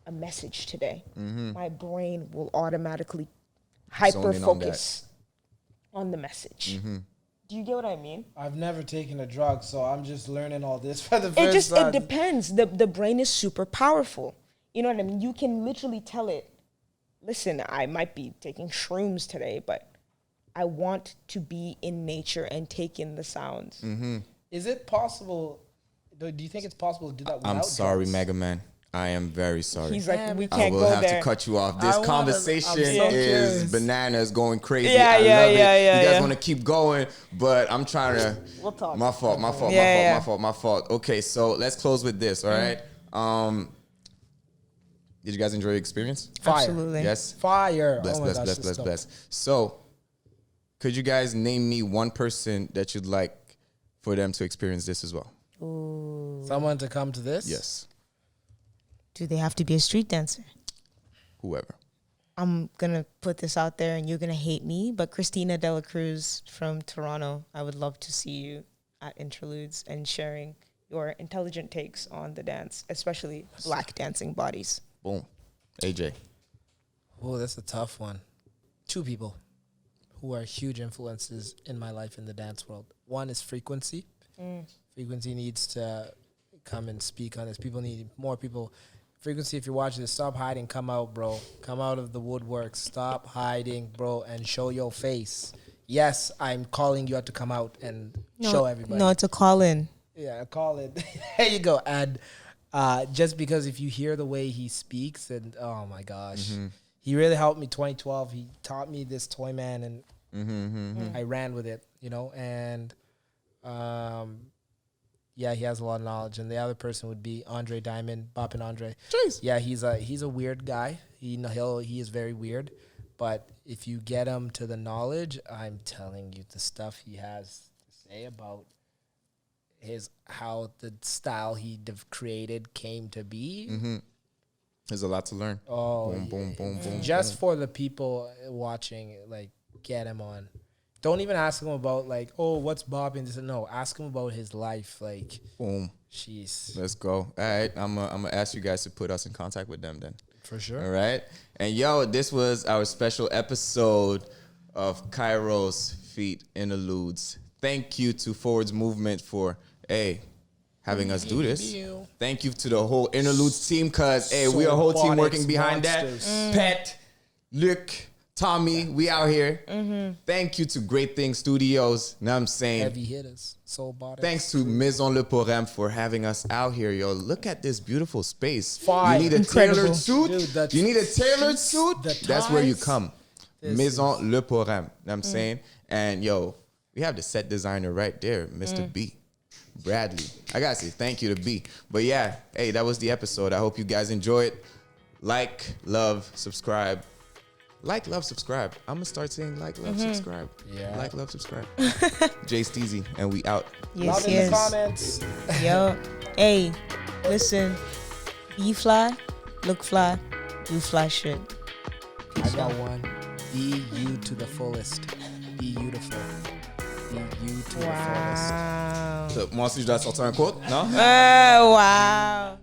a message today, my brain will automatically hyper focus on the message. Do you get what I mean? I've never taken a drug, so I'm just learning all this for the first time. It depends. The brain is super powerful. You know what I mean? You can literally tell it, listen, I might be taking shrooms today, but I want to be in nature and take in the sounds. Is it possible? Do you think it's possible to do that without I'm sorry, drugs? Megaman. I am very sorry. He's like, we I can't will go have there. to cut you off. This I'm so conversation curious. is bananas, going crazy. Yeah, I yeah, love it. yeah, yeah, You guys yeah. want to keep going, but I'm trying to. We'll talk. My fault. Yeah. My fault. Okay, so let's close with this. All right. Did you guys enjoy your experience? Fire. Absolutely. Yes. Fire. Bless, Oh my bless, gosh, bless, this bless, stuff. bless. So, could you guys name me one person that you'd like for them to experience this as well? Someone to come to this? Yes. Do they have to be a street dancer? Whoever. I'm going to put this out there and you're going to hate me, but Christina Dela Cruz from Toronto, I would love to see you at Interludes and sharing your intelligent takes on the dance, especially black dancing bodies. Boom. AJ. Oh, that's a tough one. Two people who are huge influences in my life in the dance world. One is Frequency. Frequency needs to come and speak on this. People need more people. Frequency, if you're watching this, stop hiding. Come out, bro. Come out of the woodwork. Stop hiding, bro, and show your face. Yes, I'm calling you out to come out and show everybody. No, it's a call-in. Yeah, call it. There you go. And just because if you hear the way he speaks, and oh my gosh, he really helped me. 2012, he taught me this toy man, and I ran with it, you know. And yeah, he has a lot of knowledge. And the other person would be Andre Diamond, Boppin' Andre. Jeez. Yeah, he's a weird guy. He is very weird, but if you get him to the knowledge, I'm telling you, the stuff he has to say about how the style he created came to be. There's a lot to learn. Oh, Boom. just for the people watching, like, get him on. Don't even ask him about, like, oh, what's Bob and this. No, ask him about his life. Like, Boom. jeez, Let's go. All right. I'm gonna ask you guys to put us in contact with them then. for sure. All right. And yo, this was our special episode of KAIROS Feet Interludes. Thank you to Forwards Movement for having us do this. Thank you to the whole Interludes team, cause we a whole team working behind that. Pet, Luc, Tommy, we out here. Thank you to Great Things Studios. Know what I'm saying? Heavy hitters, soul bodies. Thanks to Maison Le Porem for having us out here, yo. Look at this beautiful space. Fire. You need a Incredible. tailored suit? Dude, You need a tailored suit? the That's where you ties. come. Maison Le Porem. Know what I'm saying? And yo, we have the set designer right there, Mr. B. Bradley. I gotta say thank you to B. But yeah, hey, that was the episode. I hope you guys enjoy it. Like, love, subscribe. Like, love, subscribe. I'm gonna start saying like, love, subscribe. Yeah. Like, love, subscribe. Jay Steezy, and we out. Yes, Love in the comments. Yo, hey, listen, be fly, look fly, do fly shit. I got one. Be you to the fullest. Be beautiful. Be you to the fullest. Wow. Moi aussi, je dois sortir un quote, non? Wow.